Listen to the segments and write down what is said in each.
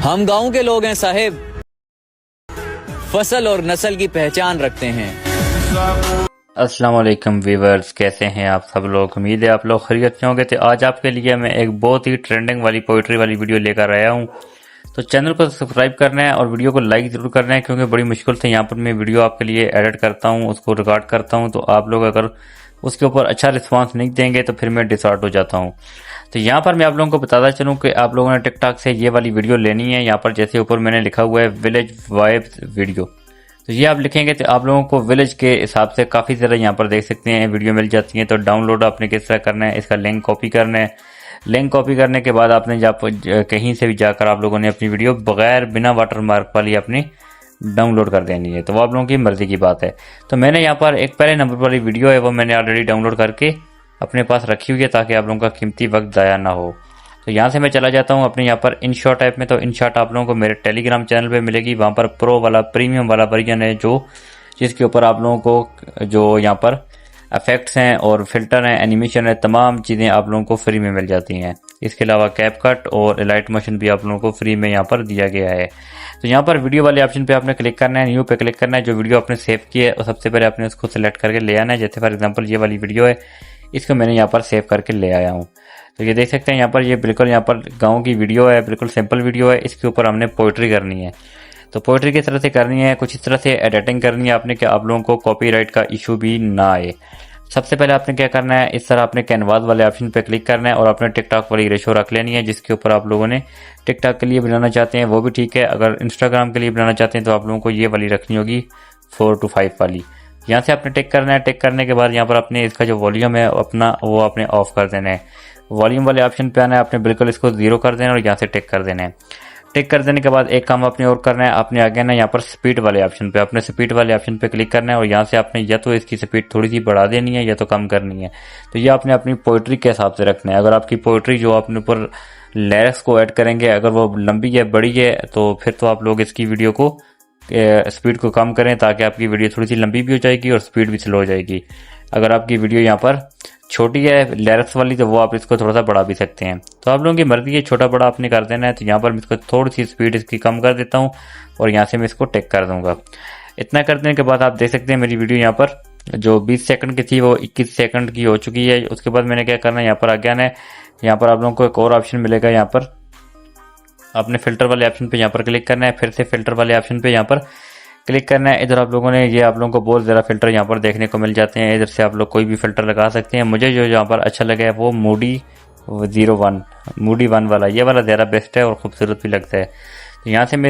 हम गांव के लोग हैं साहिब, फसल और नस्ल की पहचान रखते हैं। अस्सलाम वालेकुम व्यूअर्स, कैसे हैं आप सब लोग। उम्मीद है आप लोग खैरियत से होंगे। तो आज आपके लिए मैं एक बहुत ही ट्रेंडिंग वाली पोइट्री वाली वीडियो लेकर आया हूं। तो चैनल को सब्सक्राइब करना है और वीडियो को लाइक जरूर करना है, क्योंकि बड़ी मुश्किल से यहाँ पर मैं वीडियो आपके लिए एडिट करता हूँ, उसको रिकॉर्ड करता हूँ। तो आप लोग अगर उसके ऊपर अच्छा रिस्पांस नहीं देंगे तो फिर मैं डिसऑर्ड हो जाता हूँ। तो यहाँ पर मैं आप लोगों को बताता चलूँ कि आप लोगों ने टिकटॉक से ये वाली वीडियो लेनी है। यहाँ पर जैसे ऊपर मैंने लिखा हुआ है विलेज वाइब्स वीडियो, तो ये आप लिखेंगे तो आप लोगों को विलेज के हिसाब से काफ़ी ज़्यादा यहाँ पर देख सकते हैं वीडियो मिल जाती है। तो डाउनलोड आपने किस तरह करना है, इसका लिंक कॉपी करना है। लिंक कॉपी करने के बाद आपने कहीं से भी जाकर आप लोगों ने अपनी वीडियो बगैर बिना वाटरमार्क वाली अपनी डाउनलोड कर देनी है। तो वो आप लोगों की मर्जी की बात है। तो मैंने यहाँ पर एक पहले नंबर वाली वीडियो है वो मैंने ऑलरेडी डाउनलोड करके अपने पास रखी हुई है, ताकि आप लोगों का कीमती वक्त ज़ाया ना हो। तो यहाँ से मैं चला जाता हूँ अपने यहाँ पर इनशॉट ऐप में। तो इनशॉट आप लोगों को मेरे टेलीग्राम चैनल पे मिलेगी। वहाँ पर प्रो वाला प्रीमियम वाला वर्जन है जिसके ऊपर आप लोगों को जो यहाँ पर इफेक्ट्स हैं और फिल्टर हैं, एनिमेशन है, तमाम चीज़ें आप लोगों को फ्री में मिल जाती हैं। इसके अलावा कैप कट और लाइट मोशन भी आप लोगों को फ्री में यहाँ पर दिया गया है। तो यहाँ पर वीडियो वाले ऑप्शन पे आपने क्लिक करना है, न्यू पे क्लिक करना है। जो वीडियो आपने सेव की है सबसे पहले आपने उसको सिलेक्ट करके ले आना है। जैसे फॉर एग्जांपल ये वाली वीडियो है, इसको मैंने यहाँ पर सेव करके ले आया हूँ। तो ये देख सकते हैं यहाँ पर ये बिल्कुल यहाँ पर गाँव की वीडियो है, बिल्कुल सिंपल वीडियो है। इसके ऊपर हमने पोइट्री करनी है। तो पोइट्री किस तरह से करनी है, कुछ इस तरह से एडिटिंग करनी है आपने कि आप लोगों को कॉपीराइट का इशू भी ना आए। सबसे पहले आपने क्या करना है, इस तरह आपने कैनवास वाले ऑप्शन पे क्लिक करना है और अपने टिकटॉक वाली रेशो रख लेनी है जिसके ऊपर आप लोगों ने टिकटॉक के लिए बनाना चाहते हैं वो भी ठीक है। अगर इंस्टाग्राम के लिए बनाना चाहते हैं तो आप लोगों को ये वाली रखनी होगी 4:5 वाली। यहाँ से आपने टिक करना है। टिक करने के बाद यहाँ पर अपने इसका जो वॉल्यूम है अपना वो आपने ऑफ कर देना है। वॉल्यूम वाले ऑप्शन पे आना है, आपने बिल्कुल इसको 0 कर देना है और यहाँ से टिक कर देना है। टिक कर देने के बाद एक काम आपने और करना है, आपने आगे ना यहाँ पर स्पीड वाले ऑप्शन पे अपने स्पीड वाले ऑप्शन पे क्लिक करना है और यहाँ से आपने या तो इसकी स्पीड थोड़ी सी बढ़ा देनी है या तो कम करनी है। तो ये आपने अपनी पोइट्री के हिसाब से रखना है। अगर आपकी पोइट्री जो आपने ऊपर लिरिक्स को ऐड करेंगे अगर वो लंबी है बड़ी है तो फिर तो आप लोग इसकी वीडियो को स्पीड को कम करें, ताकि आपकी वीडियो थोड़ी सी लंबी भी हो जाएगी और स्पीड भी स्लो हो जाएगी। अगर आपकी वीडियो यहाँ पर छोटी है लिरिक्स वाली तो वो आप इसको थोड़ा सा बढ़ा भी सकते हैं। तो आप लोगों की मर्जी है, छोटा बड़ा आपने कर देना है। तो यहाँ पर मैं इसको थोड़ी सी स्पीड इसकी कम कर देता हूँ और यहाँ से मैं इसको टिक कर दूंगा। इतना कर देने के बाद आप देख सकते हैं मेरी वीडियो यहाँ पर जो 20 सेकंड की थी वो 21 सेकंड की हो चुकी है। उसके बाद मैंने क्या करना है, यहाँ पर आगे आना है। यहाँ पर आप लोगों को एक और ऑप्शन मिलेगा, यहाँ पर आपने फिल्टर वाले ऑप्शन पे यहाँ पर क्लिक करना है। फिर से फिल्टर वाले ऑप्शन पे यहाँ पर क्लिक करना है। इधर आप लोगों ने ये आप लोगों को बहुत ज़्यादा फिल्टर यहाँ पर देखने को मिल जाते हैं। इधर से आप लोग कोई भी फिल्टर लगा सकते हैं। मुझे जो यहाँ पर अच्छा लगा है वो मूडी 1 वाला, ये वाला ज़्यादा बेस्ट है और खूबसूरत भी लगता है। तो यहाँ से मैं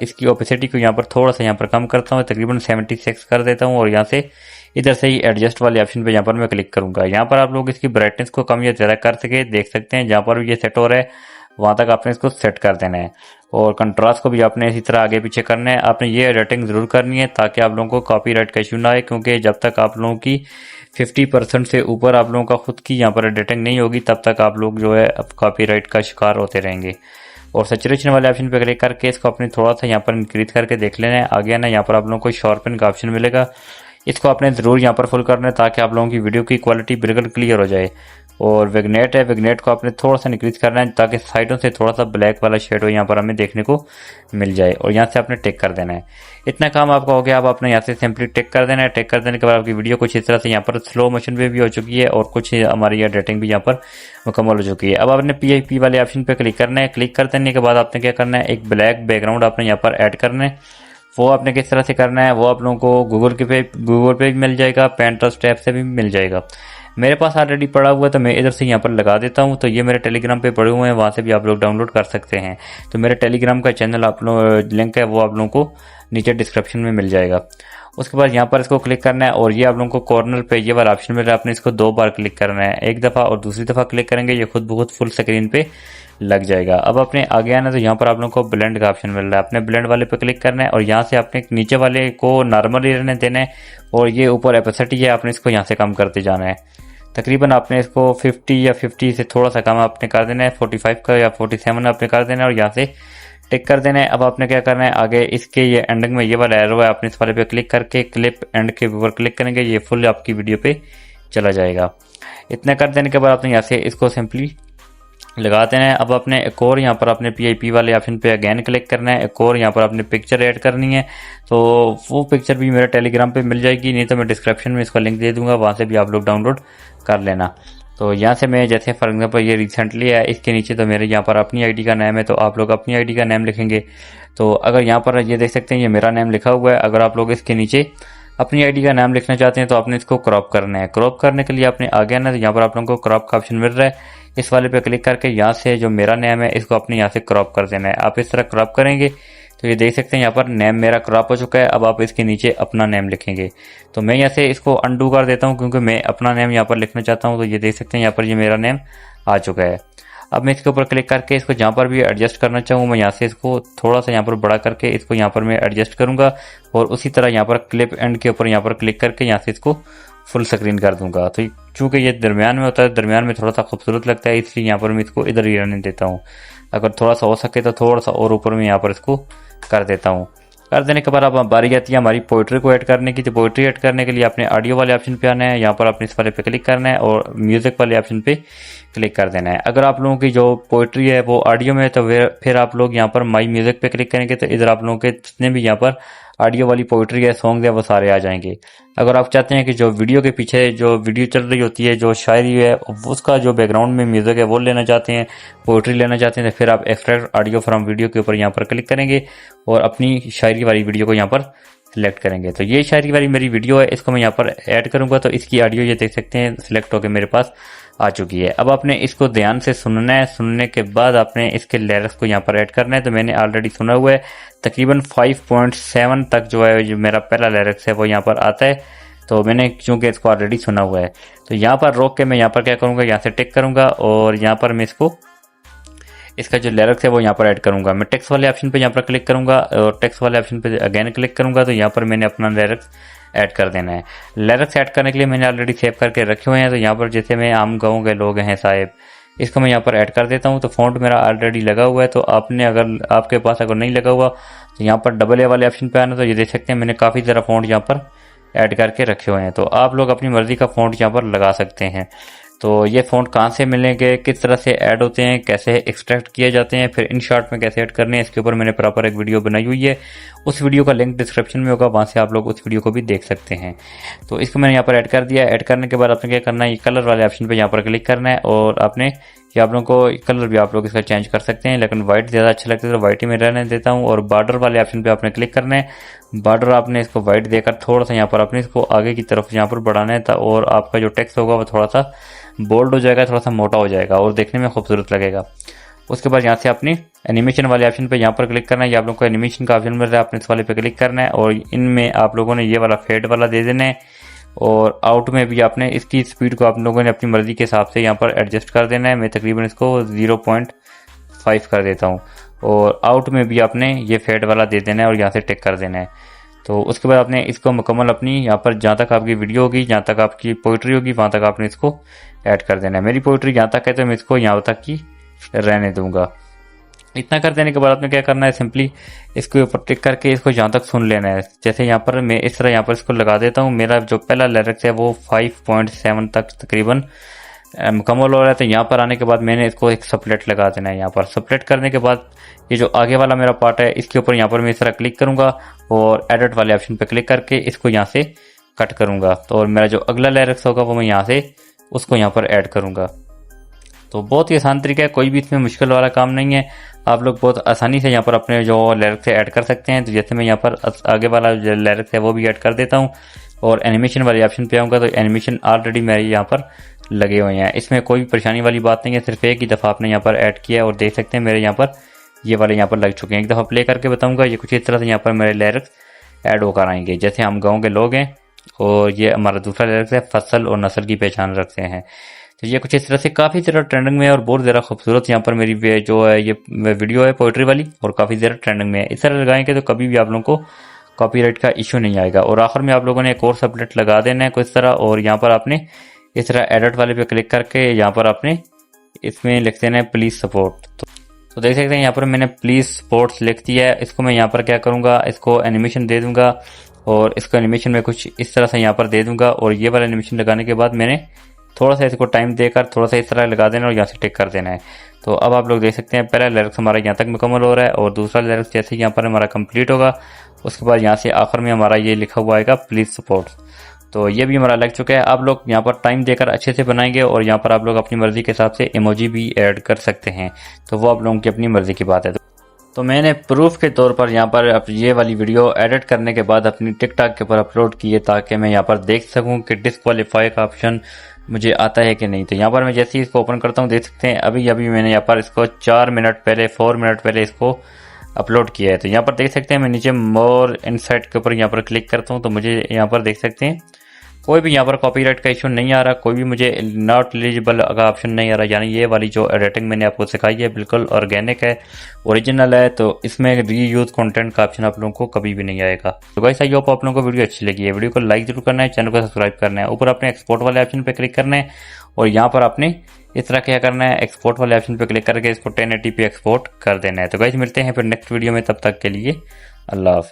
इसकी ओपेसिटी को यहाँ पर थोड़ा सा यहाँ पर कम करता हूँ, तकरीबन 76 कर देता हूँ और यहाँ से इधर से ही एडजस्ट वाले ऑप्शन पे यहाँ पर मैं क्लिक करूँगा। यहाँ पर आप लोग इसकी ब्राइटनेस को कम या ज़्यादा कर सके देख सकते हैं। जहाँ पर ये सेट हो रहा है वहाँ तक आपने इसको सेट कर देना है और कंट्रास्ट को भी आपने इसी तरह आगे पीछे करना है। आपने ये एडिटिंग ज़रूर करनी है ताकि आप लोगों को कॉपीराइट का इशू ना आए, क्योंकि जब तक आप लोगों की 50% से ऊपर आप लोगों का खुद की यहाँ पर एडिटिंग नहीं होगी तब तक आप लोग जो है अब कॉपीराइट का शिकार होते रहेंगे। और सैचुरेशन वाले ऑप्शन पर क्लिक करके इसको अपने थोड़ा सा यहाँ पर इंक्रीज करके देख लेना है। आगे ना यहाँ पर आप लोगों को शार्पन का ऑप्शन मिलेगा, इसको आपने ज़रूर यहाँ पर फुल करना है ताकि आप लोगों की वीडियो की क्वालिटी बिल्कुल क्लियर हो जाए। और विग्नेट है, विग्नेट को आपने थोड़ा सा इंक्रीज करना है ताकि साइडों से थोड़ा सा ब्लैक वाला शेड हो यहाँ पर हमें देखने को मिल जाए और यहाँ से आपने टिक कर देना है। इतना काम आपका हो गया। अब आपने यहाँ से सिंपली टिक कर देना है। टिक कर देने के बाद आपकी वीडियो कुछ इस तरह से यहाँ पर स्लो मोशन पे भी हो चुकी है और कुछ हमारी एडिटिंग भी यहाँ पर मुकम्मल हो चुकी है। अब आपने PIP वाले ऑप्शन पे क्लिक करना है। क्लिक कर देने के बाद आपने क्या करना है, एक ब्लैक बैकग्राउंड आपने यहाँ पर ऐड करना है। वो आपने किस तरह से करना है वो आप लोगों को गूगल पे भी मिल जाएगा, Pinterest ऐप से भी मिल जाएगा। मेरे पास ऑलरेडी पड़ा हुआ है तो मैं इधर से यहाँ पर लगा देता हूँ। तो ये मेरे टेलीग्राम पे पड़े हुए हैं, वहाँ से भी आप लोग डाउनलोड कर सकते हैं। तो मेरे टेलीग्राम का चैनल आप लोग लिंक है वो आप लोगों को नीचे डिस्क्रिप्शन में मिल जाएगा। उसके बाद यहाँ पर इसको क्लिक करना है और ये आप लोगों को कॉर्नर पे ये वाला ऑप्शन मिल रहा है, आपने इसको 2 बार क्लिक करना है। एक दफ़ा और दूसरी दफ़ा क्लिक करेंगे ये खुद ब खुद फुल स्क्रीन पे लग जाएगा। अब अपने आगे आना तो यहाँ पर आप लोगों को ब्लेंड का ऑप्शन मिल रहा है, आपने ब्लेंड वाले पे क्लिक करना है और यहाँ से आपने नीचे वाले को नॉर्मली रहने देना है और ये ऊपर एपेसिटी है आपने इसको यहाँ से कम करते जाना है। तकरीबन आपने इसको 50 या 50 से थोड़ा सा कम आपने कर देना है, 45 का या 47 आपने कर देना है और यहाँ से टिक कर देना है। अब आपने क्या करना है, आगे इसके ये एंडिंग में ये वाला एरो है, आपने इस वाले पे क्लिक करके क्लिप एंड के ऊपर क्लिक करेंगे, ये फुल आपकी वीडियो पे चला जाएगा। इतना कर देने के बाद आपने यहाँ से इसको सिंपली लगा देना है। अब अपने एक और यहाँ पर अपने PIP वाले ऑप्शन पे अगेन क्लिक करना है। एक और यहाँ पर अपने पिक्चर ऐड करनी है, तो वो पिक्चर भी मेरे टेलीग्राम पे मिल जाएगी, नहीं तो मैं डिस्क्रिप्शन में इसका लिंक दे दूंगा, वहाँ से भी आप लोग डाउनलोड कर लेना। तो यहाँ से मैं जैसे फॉर एग्जांपल ये रिसेंटली है, इसके नीचे तो मेरे यहाँ पर अपनी आईडी का नाम है, तो आप लोग अपनी आईडी का नाम लिखेंगे। तो अगर यहाँ पर ये देख सकते हैं ये मेरा नाम लिखा हुआ है, अगर आप लोग इसके नीचे अपनी आईडी का नाम लिखना चाहते हैं तो आपने इसको क्रॉप करना है। क्रॉप करने के लिए आपने आगे आना, तो यहाँ पर आप लोगों को क्रॉप का ऑप्शन मिल रहा है, इस वाले पे क्लिक करके यहाँ से जो मेरा नाम है इसको अपने यहाँ से क्रॉप कर देना है। आप इस तरह क्रॉप करेंगे तो ये देख सकते हैं यहाँ पर नेम मेरा क्रॉप हो चुका है। अब आप इसके नीचे अपना नेम लिखेंगे, तो मैं यहाँ से इसको अनडू कर देता हूँ क्योंकि मैं अपना नेम यहाँ पर लिखना चाहता हूँ। तो ये देख सकते हैं यहाँ पर ये मेरा नेम आ चुका है। अब मैं इसके ऊपर क्लिक करके इसको जहाँ पर भी एडजस्ट करना चाहूँ मैं यहाँ से इसको थोड़ा सा यहाँ पर बड़ा करके इसको यहाँ पर मैं एडजस्ट करूंगा, और उसी तरह यहाँ पर क्लिप एंड के ऊपर यहाँ पर क्लिक करके यहाँ से इसको फुल स्क्रीन कर दूंगा। तो चूंकि ये दरमियान में होता है, दरमियान में थोड़ा सा खूबसूरत लगता है, इसलिए यहाँ पर मैं इसको इधर ही रहने देता हूँ। अगर थोड़ा सा हो सके तो थोड़ा सा और ऊपर में यहाँ पर इसको कर देता हूँ। कर देने के बाद अब बारी आती है हमारी पोइट्री को ऐड करने की। तो पोइट्री ऐड करने के लिए आपने ऑडियो वाले ऑप्शन पे आना है, यहाँ पर आपने इस वाले पे क्लिक करना है और म्यूजिक वाले ऑप्शन पे क्लिक कर देना है। अगर आप लोगों की जो पोइट्री है वो ऑडियो में है तो फिर आप लोग यहाँ पर माई म्यूजिक पे क्लिक करेंगे, तो इधर आप लोगों के जितने भी यहाँ पर ऑडियो वाली पोइट्री है, सॉन्ग है, वो सारे आ जाएंगे। अगर आप चाहते हैं कि जो वीडियो के पीछे जो वीडियो चल रही होती है, जो शायरी है, उसका जो बैकग्राउंड में म्यूजिक है वो लेना चाहते हैं, पोइट्री लेना चाहते हैं, तो फिर आप एक्सट्रैक्ट ऑडियो फ्रॉम वीडियो के ऊपर यहाँ पर क्लिक करेंगे और अपनी शायरी वाली वीडियो को यहाँ पर सिलेक्ट करेंगे। तो ये शायरी वाली मेरी वीडियो है, इसको मैं यहाँ पर ऐड करूंगा, तो इसकी ऑडियो ये देख सकते हैं सिलेक्ट होकर मेरे पास आ चुकी है। अब आपने इसको ध्यान से सुनना है, सुनने के बाद आपने इसके लिरिक्स को यहाँ पर ऐड करना है। तो मैंने ऑलरेडी सुना हुआ है, तकरीबन 5.7 तक जो है जो मेरा पहला लिरिक्स है वो यहाँ पर आता है, तो मैंने चूंकि इसको ऑलरेडी सुना हुआ है तो यहाँ पर रोक के मैं यहाँ पर क्या करूँगा, यहाँ से टिक करूँगा और यहाँ पर मैं इसका जो लिरिक्स है वो यहाँ पर ऐड करूंगा। मैं टेक्स्ट वाले ऑप्शन पे यहाँ पर क्लिक करूंगा और टेक्स्ट वाले ऑप्शन पे अगेन क्लिक करूंगा, तो यहाँ पर मैंने अपना लिरिक्स ऐड कर देना है। लिरिक्स ऐड करने के लिए मैंने ऑलरेडी सेव करके रखे हुए हैं, तो यहाँ पर जैसे मैं आम गाँव के लोग हैं साहिब, इसको मैं यहाँ पर ऐड कर देता हूँ। तो फॉन्ट मेरा ऑलरेडी लगा हुआ है, तो आपने अगर आपके पास अगर नहीं लगा हुआ तो यहाँ पर AA वाले ऑप्शन पे आना, तो ये देख सकते हैं मैंने काफ़ी ज़रा फॉन्ट यहाँ पर ऐड करके रखे हुए हैं। तो आप लोग अपनी मर्जी का फॉन्ट यहाँ पर लगा सकते हैं। तो ये फॉन्ट कहाँ से मिलेंगे, किस तरह से ऐड होते हैं, कैसे एक्सट्रैक्ट किए जाते हैं, फिर इन शॉर्ट में कैसे ऐड करने हैं, इसके ऊपर मैंने प्रॉपर एक वीडियो बनाई हुई है। उस वीडियो का लिंक डिस्क्रिप्शन में होगा, वहाँ से आप लोग उस वीडियो को भी देख सकते हैं। तो इसको मैंने यहाँ पर ऐड कर दिया। ऐड करने के बाद आपने क्या करना है, ये कलर वाले ऑप्शन पर यहाँ पर क्लिक करना है और आपने कि आप लोगों को कलर भी आप लोग इसका चेंज कर सकते हैं, लेकिन व्हाइट ज़्यादा अच्छा लगता है तो व्हाइट ही में रहने देता हूँ। और बॉर्डर वाले ऑप्शन पे आपने क्लिक करना है, बॉर्डर आपने इसको व्हाइट देकर थोड़ा सा यहाँ पर आपने इसको आगे की तरफ यहाँ पर बढ़ाना है, और आपका जो टेक्स्ट होगा वो थोड़ा सा बोल्ड हो जाएगा, थोड़ा सा मोटा हो जाएगा और देखने में खूबसूरत लगेगा। उसके बाद यहाँ से आपने एनिमेशन वाले ऑप्शन पे यहाँ पर क्लिक करना है, ये आप लोगों को एनिमेशन का ऑप्शन मिल रहा है, आपने इस वाले पे क्लिक करना है और इनमें आप लोगों ने ये वाला फेड वाला दे देना है। और आउट में भी आपने इसकी स्पीड को आप लोगों ने अपनी मर्जी के हिसाब से यहाँ पर एडजस्ट कर देना है। मैं तकरीबन इसको 0.5 कर देता हूँ और आउट में भी आपने ये फेड वाला दे देना है और यहाँ से टिक कर देना है। तो उसके बाद आपने इसको मुकम्मल अपनी यहाँ पर जहाँ तक आपकी वीडियो होगी, जहाँ तक आपकी पोइट्री होगी, वहाँ तक आपने इसको ऐड कर देना है। मेरी पोइट्री यहाँ तक है तो मैं इसको यहाँ तक की रहने दूंगा। इतना कर देने के बाद आपने क्या करना है, सिंपली इसके ऊपर टिक करके इसको जहाँ तक सुन लेना है। जैसे यहाँ पर मैं इस तरह यहाँ पर इसको लगा देता हूँ, मेरा जो पहला लिरिक्स है वो 5.7 तक तकरीबन मुकम्मल हो रहा है। तो यहाँ पर आने के बाद मैंने इसको एक सप्लेट लगा देना है। यहाँ पर सप्लेट करने के बाद ये जो आगे वाला मेरा पार्ट है इसके ऊपर यहाँ पर मैं इस तरह क्लिक करूंगा और एडिट वाले ऑप्शन पे क्लिक करके इसको यहाँ से कट करूंगा। तो और मेरा जो अगला लिरिक्स होगा वो मैं यहाँ से उसको यहाँ पर ऐड करूंगा। तो बहुत ही आसान तरीका है, कोई भी इसमें मुश्किल वाला काम नहीं है। आप लोग बहुत आसानी से यहाँ पर अपने जो लिरिक्स ऐड कर सकते हैं। तो जैसे मैं यहाँ पर आगे वाला जो लिरिक्स है वो भी ऐड कर देता हूँ और एनिमेशन वाले ऑप्शन पे आऊँगा तो एनिमेशन ऑलरेडी मेरे यहाँ पर लगे हुए हैं। इसमें कोई परेशानी वाली बात नहीं है, सिर्फ एक ही दफ़ा आपने यहाँ पर ऐड किया और देख सकते हैं मेरे यहाँ पर ये वाले यहाँ पर लग चुके हैं। एक दफ़ा प्ले करके बताऊँगा, ये कुछ इस तरह से यहाँ पर मेरे लिरिक्स ऐड होकर आएंगे। जैसे हम गाँव के लोग हैं और ये हमारा दूसरा लिरिक्स है, फसल और नस्ल की पहचान रखते हैं। तो ये कुछ इस तरह से काफ़ी ज़्यादा ट्रेंडिंग में है और बहुत ज़्यादा खूबसूरत यहाँ पर मेरी जो है ये वीडियो है पोइट्री वाली और काफ़ी ज़्यादा ट्रेंडिंग में है। इस तरह लगाएंगे तो कभी भी आप लोगों को कॉपीराइट का इशू नहीं आएगा। और आखिर में आप लोगों ने एक और सप्लेट लगा देना है कुछ तरह, और यहाँ पर आपने इस तरह एडिट वाले पे क्लिक करके यहाँ पर आपने इसमें लिख देना है प्लीज़ सपोर्ट। तो देख सकते हैं यहाँ पर मैंने प्लीज़ सपोर्ट लिख दिया है। इसको मैं यहाँ पर क्या करूँगा, इसको एनिमेशन दे दूंगा और इसको एनिमेशन में कुछ इस तरह से यहाँ पर दे दूंगा। और ये वाला एनिमेशन लगाने के बाद मैंने थोड़ा सा इसको टाइम देकर थोड़ा सा इस तरह लगा देना और यहाँ से टिक कर देना है। तो अब आप लोग देख सकते हैं पहला लिरिक्स हमारा यहाँ तक मुकम्मल हो रहा है और दूसरा लिरिक्स जैसे यहाँ पर हमारा कंप्लीट होगा उसके बाद यहाँ से आखिर में हमारा ये लिखा हुआ आएगा प्लीज सपोर्ट। तो ये भी हमारा लग चुका है। आप लोग यहाँ पर टाइम देकर अच्छे से बनाएंगे और यहाँ पर आप लोग अपनी मर्जी के हिसाब से इमोजी भी ऐड कर सकते हैं, तो वो आप लोगों की अपनी मर्जी की बात है। तो मैंने प्रूफ के तौर पर यहाँ पर ये वाली वीडियो एडिट करने के बाद अपनी टिकटॉक के ऊपर अपलोड की है ताकि मैं यहाँ पर देख सकूँ कि डिस्क्वालीफाई का ऑप्शन मुझे आता है कि नहीं। तो यहाँ पर मैं जैसे ही इसको ओपन करता हूँ देख सकते हैं अभी मैंने यहाँ पर इसको 4 मिनट पहले इसको अपलोड किया है। तो यहाँ पर देख सकते हैं मैं नीचे मोर इनसाइट के ऊपर यहाँ पर क्लिक करता हूँ तो मुझे यहाँ पर देख सकते हैं कोई भी यहाँ पर कॉपीराइट का इशू नहीं आ रहा, कोई भी मुझे नॉट एलिजिबल का ऑप्शन नहीं आ रहा। यानी ये वाली जो एडिटिंग मैंने आपको सिखाई है बिल्कुल ऑर्गेनिक है, ओरिजिनल है, तो इसमें रीयूज कंटेंट का ऑप्शन आप लोगों को कभी भी नहीं आएगा। तो गाइस आई होप आप लोगों को वीडियो अच्छी लगी है। वीडियो को लाइक जरूर करना है, चैनल को सब्सक्राइब करना है, ऊपर अपने एक्सपोर्ट वाले ऑप्शन पर क्लिक करना है और यहाँ पर आपने इस तरह क्या करना है एक्सपोर्ट वाले ऑप्शन पर क्लिक करके इसको 1080p एक्सपोर्ट कर देना है। तो गाइस मिलते हैं फिर नेक्स्ट वीडियो में, तब तक के लिए अल्लाह हाफ़िज़।